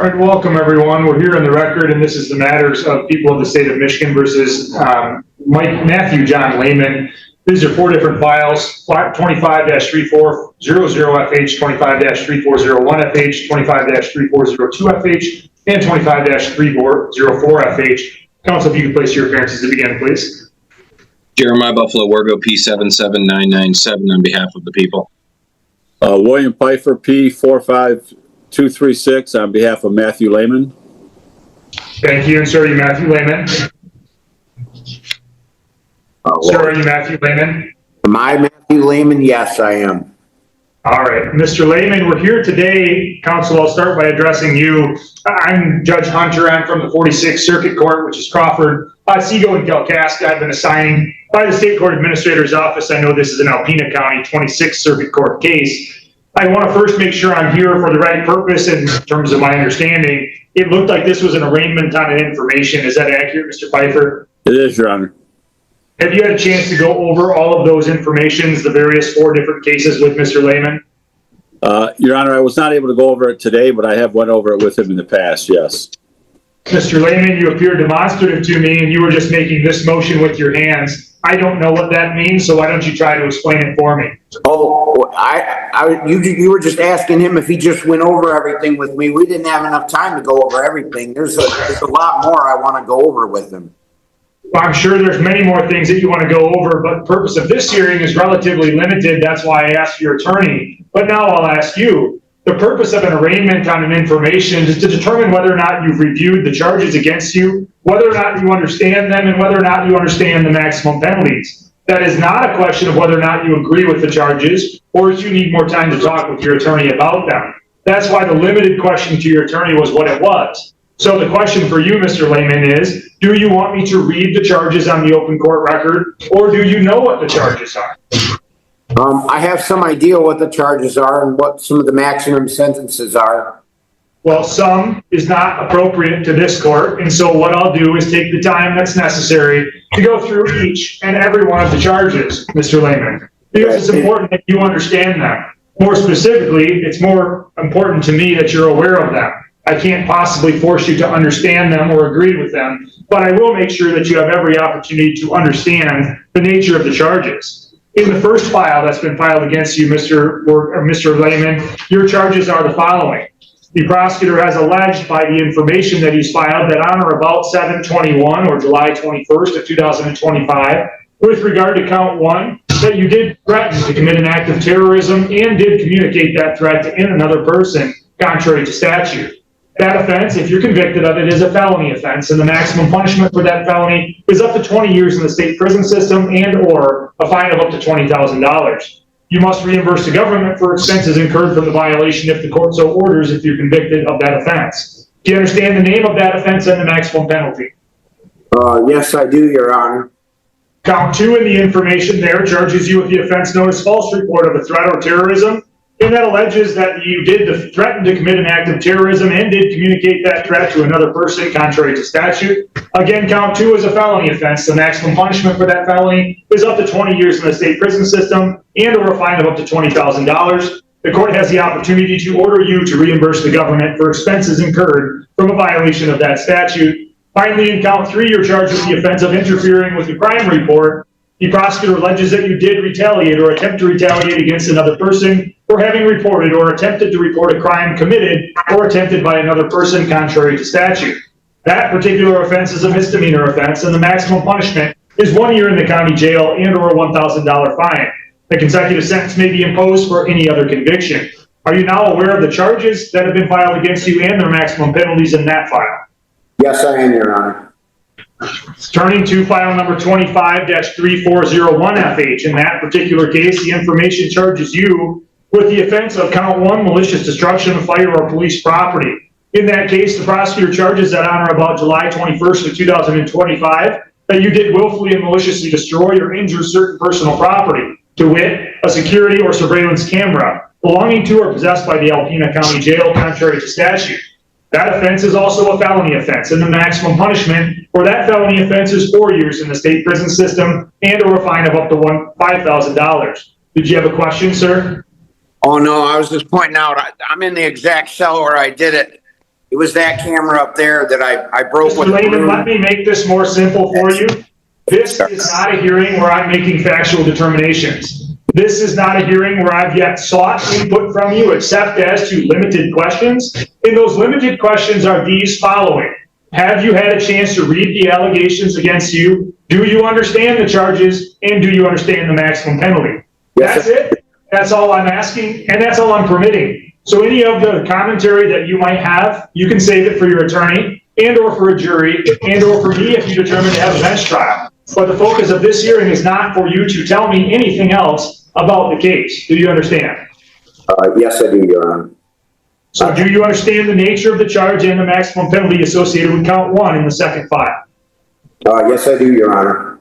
All right, welcome everyone. We're here on the record, and this is the matters of people of the state of Michigan versus Matthew John Lehman. These are four different files: 25-3400FH, 25-3401FH, 25-3402FH, and 25-3404FH. Council, if you could place your appearances to begin, please. Jeremiah Buffalo Wargo P77997 on behalf of the people. William Pfeiffer P45236 on behalf of Matthew Lehman. Thank you. And sir, are you Matthew Lehman? Sir, are you Matthew Lehman? Am I Matthew Lehman? Yes, I am. All right, Mr. Lehman, we're here today. Council, I'll start by addressing you. I'm Judge Hunter. I'm from the 46th Circuit Court, which is Crawford, Otsego, and Kalkaska. I've been assigned by the State Court Administrator's Office. I know this is an Alpena County 26th Circuit Court case. I want to first make sure I'm here for the right purpose in terms of my understanding. It looked like this was an arraignment on an information. Is that accurate, Mr. Pfeiffer? It is, Your Honor. Have you had a chance to go over all of those informations, the various four different cases with Mr. Lehman? Your Honor, I was not able to go over it today, but I have went over it with him in the past, yes. Mr. Lehman, you appear demonstrative to me, and you were just making this motion with your hands. I don't know what that means, so why don't you try to explain it for me? Oh, you were just asking him if he just went over everything with me. We didn't have enough time to go over everything. There's a lot more I want to go over with him. Well, I'm sure there's many more things that you want to go over, but the purpose of this hearing is relatively limited. That's why I asked your attorney. But now I'll ask you. The purpose of an arraignment on an information is to determine whether or not you've reviewed the charges against you, whether or not you understand them, and whether or not you understand the maximum penalties. That is not a question of whether or not you agree with the charges, or if you need more time to talk with your attorney about them. That's why the limited question to your attorney was what it was. So the question for you, Mr. Lehman, is, do you want me to read the charges on the open court record, or do you know what the charges are? I have some idea what the charges are and what some of the maximum sentences are. Well, some is not appropriate to this court, and so what I'll do is take the time that's necessary to go through each and every one of the charges, Mr. Lehman, because it's important that you understand them. More specifically, it's more important to me that you're aware of them. I can't possibly force you to understand them or agree with them, but I will make sure that you have every opportunity to understand the nature of the charges. In the first file that's been filed against you, Mr. Lehman, your charges are the following. The prosecutor has alleged by the information that he's filed that on or about 7/21 or July 21st of 2025, with regard to count one, that you did threaten to commit an act of terrorism and did communicate that threat to another person contrary to statute. That offense, if you're convicted of it, is a felony offense, and the maximum punishment for that felony is up to 20 years in the state prison system and/or a fine of up to $20,000. You must reimburse the government for expenses incurred from the violation if the court so orders if you're convicted of that offense. Do you understand the name of that offense and the maximum penalty? Yes, I do, Your Honor. Count two in the information there charges you with the offense known as false report of a threat or terrorism, and that alleges that you did threaten to commit an act of terrorism and did communicate that threat to another person contrary to statute. Again, count two is a felony offense. The maximum punishment for that felony is up to 20 years in the state prison system and or a fine of up to $20,000. The court has the opportunity to order you to reimburse the government for expenses incurred from a violation of that statute. Finally, in count three, you're charged with the offense of interfering with the crime report. The prosecutor alleges that you did retaliate or attempt to retaliate against another person for having reported or attempted to report a crime committed or attempted by another person contrary to statute. That particular offense is a misdemeanor offense, and the maximum punishment is 1 year in the county jail and or a $1,000 fine. The consecutive sentence may be imposed for any other conviction. Are you now aware of the charges that have been filed against you and their maximum penalties in that file? Yes, I am, Your Honor. Turning to file number 25-3401FH. In that particular case, the information charges you with the offense of count one, malicious destruction of fire or police property. In that case, the prosecutor charges that on or about July 21st of 2025, that you did willfully and maliciously destroy or injure certain personal property, to wit, a security or surveillance camera, belonging to or possessed by the Alpena County Jail contrary to statute. That offense is also a felony offense, and the maximum punishment for that felony offense is 4 years in the state prison system and or a fine of up to $5,000. Did you have a question, sir? Oh, no, I was just pointing out, I'm in the exact cell where I did it. It was that camera up there that I broke with. Mr. Lehman, let me make this more simple for you. This is not a hearing where I'm making factual determinations. This is not a hearing where I've yet sought input from you except as to limited questions. And those limited questions are these following. Have you had a chance to read the allegations against you? Do you understand the charges? And do you understand the maximum penalty? That's it. That's all I'm asking, and that's all I'm permitting. So any of the commentary that you might have, you can save it for your attorney and or for a jury and or for me if you determine to have a bench trial. But the focus of this hearing is not for you to tell me anything else about the case. Do you understand? Yes, I do, Your Honor. So do you understand the nature of the charge and the maximum penalty associated with count 1 in the second file? Yes, I do, Your Honor.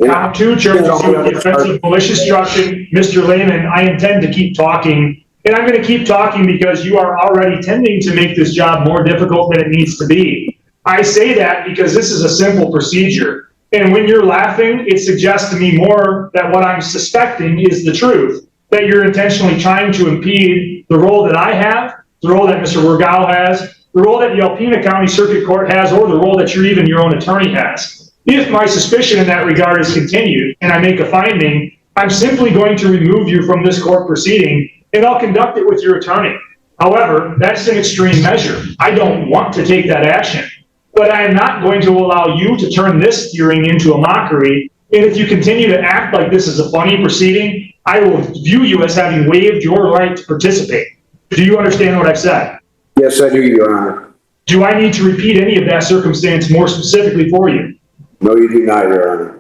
Count 2 charges you with the offense of malicious destruction. Mr. Lehman, I intend to keep talking, and I'm going to keep talking because you are already tending to make this job more difficult than it needs to be. I say that because this is a simple procedure, and when you're laughing, it suggests to me more that what I'm suspecting is the truth, that you're intentionally trying to impede the role that I have, the role that Mr. Wergau has, the role that the Alpena County Circuit Court has, or the role that even your own attorney has. If my suspicion in that regard is continued and I make a finding, I'm simply going to remove you from this court proceeding and I'll conduct it with your attorney. However, that's an extreme measure. I don't want to take that action, but I am not going to allow you to turn this hearing into a mockery. And if you continue to act like this is a funny proceeding, I will view you as having waived your right to participate. Do you understand what I've said? Yes, I do, Your Honor. Do I need to repeat any of that circumstance more specifically for you? No, you do not, Your Honor.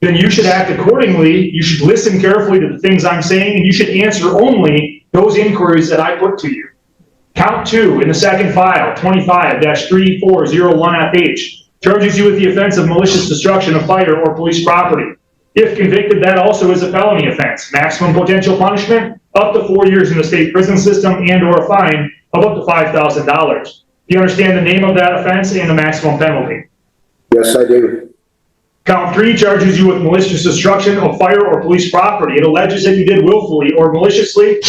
Then you should act accordingly. You should listen carefully to the things I'm saying, and you should answer only those inquiries that I put to you. Count 2 in the second file, 25-3401FH, charges you with the offense of malicious destruction of fire or police property. If convicted, that also is a felony offense. Maximum potential punishment, up to 4 years in the state prison system and or a fine of up to $5,000. Do you understand the name of that offense and the maximum penalty? Yes, I do. Count 3 charges you with malicious destruction of fire or police property. It alleges that you did willfully or maliciously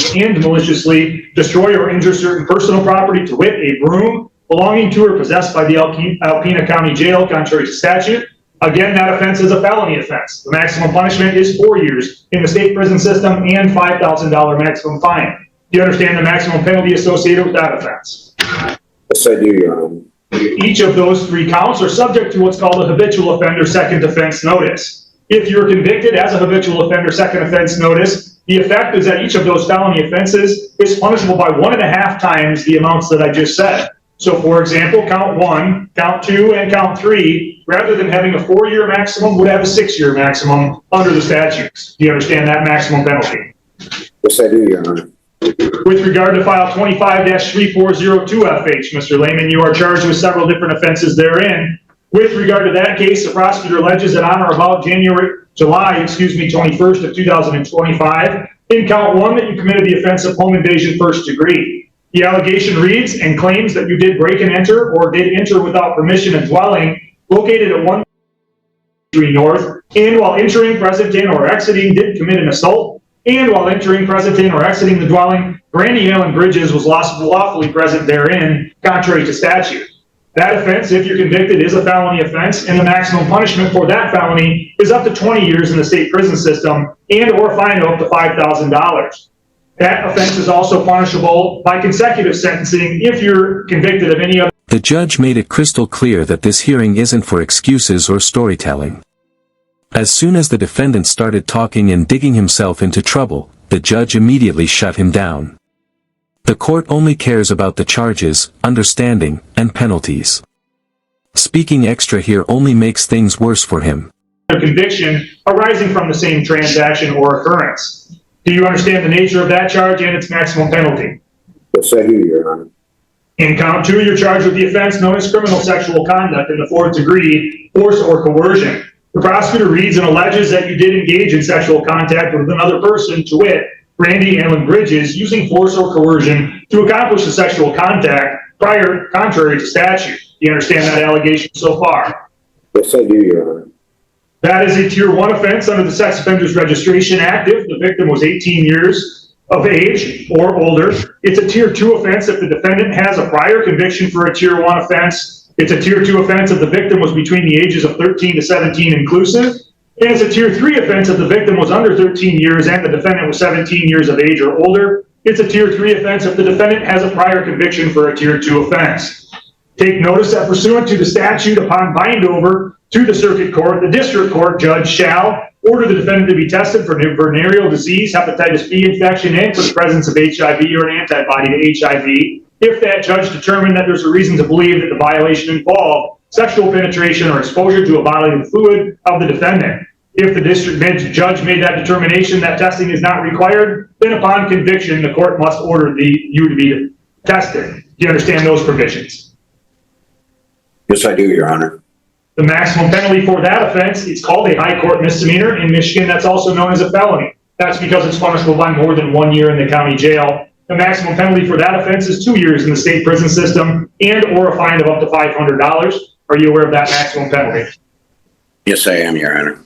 destroy or injure certain personal property, to wit, a broom belonging to or possessed by the Alpena County Jail, contrary to statute. Again, that offense is a felony offense. The maximum punishment is 4 years in the state prison system and $5,000 maximum fine. Do you understand the maximum penalty associated with that offense? Yes, I do, Your Honor. Each of those 3 counts are subject to what's called a habitual offender second offense notice. If you're convicted as a habitual offender second offense notice, the effect is that each of those felony offenses is punishable by 1.5 times the amounts that I just said. So for example, count 1, count 2, and count 3, rather than having a 4-year maximum, would have a 6-year maximum under the statutes. Do you understand that maximum penalty? Yes, I do, Your Honor. With regard to file 25-3402FH, Mr. Lehman, you are charged with several different offenses therein. With regard to that case, the prosecutor alleges that on or about July 21st of 2025, in count 1 that you committed the offense of home invasion first degree. The allegation reads and claims that you did break and enter or did enter without permission a dwelling located at 1 North, and while entering, present in, or exiting, did commit an assault, and while entering, present in, or exiting the dwelling, Brandy Allen Bridges was lawfully present therein, contrary to statute. That offense, if you're convicted, is a felony offense, and the maximum punishment for that felony is up to 20 years in the state prison system and or a fine of up to $5,000. That offense is also punishable by consecutive sentencing if you're convicted of any other. The judge made it crystal clear that this hearing isn't for excuses or storytelling. As soon as the defendant started talking and digging himself into trouble, the judge immediately shut him down. The court only cares about the charges, understanding, and penalties. Speaking extra here only makes things worse for him. Conviction arising from the same transaction or occurrence. Do you understand the nature of that charge and its maximum penalty? Yes, I do, Your Honor. In count 2, you're charged with the offense known as criminal sexual conduct in the 4th degree, force or coercion. The prosecutor reads and alleges that you did engage in sexual contact with another person, to wit, Brandy Allen Bridges, using force or coercion to accomplish the sexual contact contrary to statute. Do you understand that allegation so far? Yes, I do, Your Honor. That is a Tier 1 offense under the Sex Offenders Registration Act if the victim was 18 years of age or older. It's a tier 2 offense if the defendant has a prior conviction for a tier 1 offense. It's a tier 2 offense if the victim was between the ages of 13 to 17 inclusive. And it's a tier 3 offense if the victim was under 13 years and the defendant was 17 years of age or older. It's a tier 3 offense if the defendant has a prior conviction for a tier 2 offense. Take notice that pursuant to the statute, upon bind over to the circuit court, the district court judge shall order the defendant to be tested for venereal disease, hepatitis B infection, and for the presence of HIV or an antibody to HIV, if that judge determined that there's a reason to believe that the violation involved sexual penetration or exposure to a bodily fluid of the defendant. If the district judge made that determination that testing is not required, then upon conviction, the court must order you to be tested. Do you understand those provisions? Yes, I do, Your Honor. The maximum penalty for that offense, it's called a high court misdemeanor. In Michigan, that's also known as a felony. That's because it's punishable by more than 1 year in the county jail. The maximum penalty for that offense is 2 years in the state prison system and or a fine of up to $500. Are you aware of that maximum penalty? Yes, I am, Your Honor.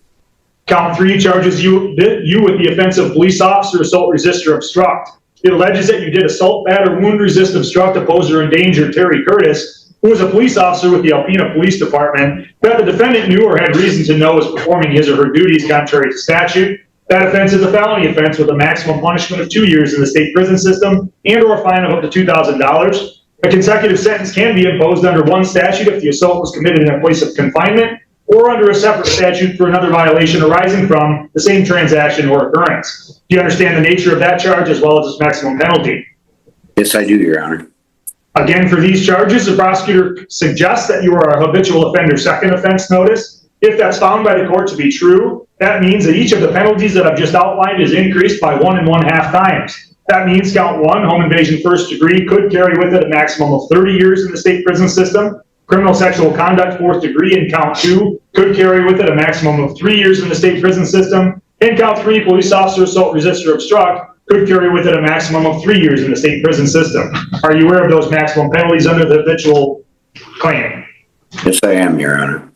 Count 3 charges you with the offense of police officer, assault, resist, or obstruct. It alleges that you did assault, batter, wound, resist, obstruct, oppose, or endanger Terry Curtis, who was a police officer with the Alpena Police Department, that the defendant knew or had reason to know was performing his or her duties contrary to statute. That offense is a felony offense with a maximum punishment of 2 years in the state prison system and or a fine of up to $2,000. A consecutive sentence can be imposed under one statute if the assault was committed in a place of confinement, or under a separate statute for another violation arising from the same transaction or occurrence. Do you understand the nature of that charge as well as its maximum penalty? Yes, I do, Your Honor. Again, for these charges, the prosecutor suggests that you are a habitual offender second offense notice. If that's found by the court to be true, that means that each of the penalties that I've just outlined is increased by 1 1/2 times. That means count 1, home invasion first degree, could carry with it a maximum of 30 years in the state prison system. Criminal sexual conduct fourth degree in count 2 could carry with it a maximum of 3 years in the state prison system. And count 3, police officer, assault, resist, or obstruct, could carry with it a maximum of 3 years in the state prison system. Are you aware of those maximum penalties under the habitual claim? Yes, I am, Your Honor.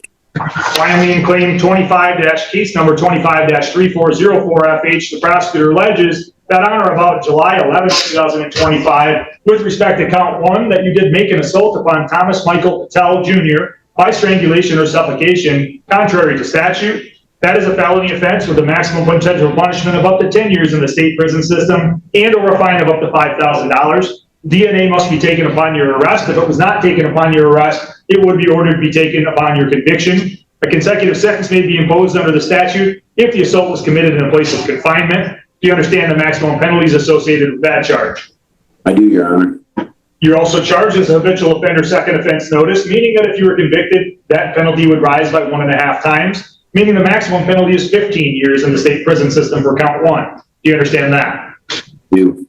Finally, in claim 25 case number 25-3404FH, the prosecutor alleges that on or about July 11, 2025, with respect to count 1, that you did make an assault upon Thomas Michael Patel Jr. by strangulation or suffocation, contrary to statute. That is a felony offense with a maximum potential punishment of up to 10 years in the state prison system and or a fine of up to $5,000. DNA must be taken upon your arrest. If it was not taken upon your arrest, it would be ordered to be taken upon your conviction. A consecutive sentence may be imposed under the statute if the assault was committed in a place of confinement. Do you understand the maximum penalties associated with that charge? I do, Your Honor. You're also charged as a habitual offender second offense notice, meaning that if you were convicted, that penalty would rise by 1 1/2 times, meaning the maximum penalty is 15 years in the state prison system for count 1. Do you understand that? I do.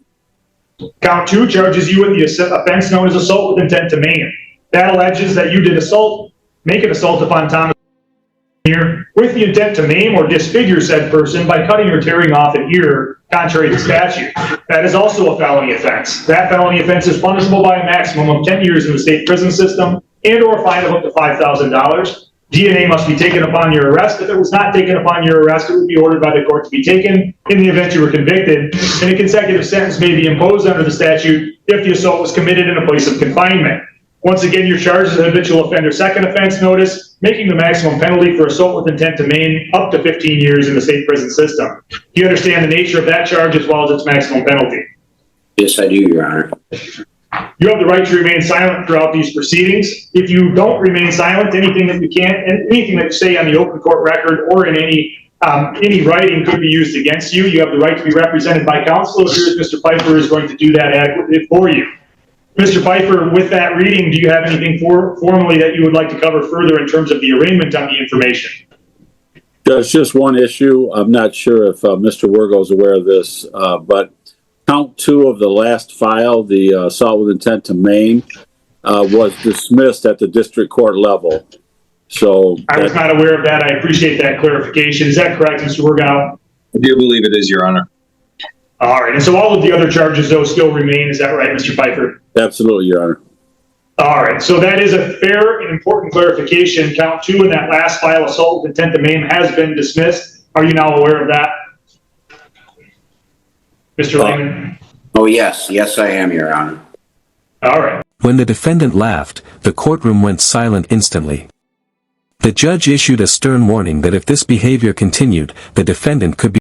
Count 2 charges you with the offense known as assault with intent to maim. That alleges that you did make an assault upon Thomas with the intent to maim or disfigure said person by cutting or tearing off an ear, contrary to statute. That is also a felony offense. That felony offense is punishable by a maximum of 10 years in the state prison system and or a fine of up to $5,000. DNA must be taken upon your arrest. If it was not taken upon your arrest, it would be ordered by the court to be taken in the event you were convicted, and a consecutive sentence may be imposed under the statute if the assault was committed in a place of confinement. Once again, you're charged as a habitual offender second offense notice, making the maximum penalty for assault with intent to maim up to 15 years in the state prison system. Do you understand the nature of that charge as well as its maximum penalty? Yes, I do, Your Honor. You have the right to remain silent throughout these proceedings. If you don't remain silent, anything that you say on the open court record or in any writing could be used against you. You have the right to be represented by counsel. Here's Mr. Pfeiffer is going to do that adequately for you. Mr. Pfeiffer, with that reading, do you have anything formally that you would like to cover further in terms of the arraignment on the information? There's just one issue. I'm not sure if Mr. Wergo is aware of this, but count 2 of the last file, the assault with intent to maim, was dismissed at the district court level. So I was not aware of that. I appreciate that clarification. Is that correct, Mr. Wergo? I do believe it is, Your Honor. All right. And so all of the other charges, though, still remain. Is that right, Mr. Pfeiffer? Absolutely, Your Honor. All right. So that is a fair and important clarification. Count 2 in that last file, assault with intent to maim, has been dismissed. Are you now aware of that? Mr. Lehman? Oh, yes, I am, Your Honor. All right. When the defendant laughed, the courtroom went silent instantly. The judge issued a stern warning that if this behavior continued, the defendant could be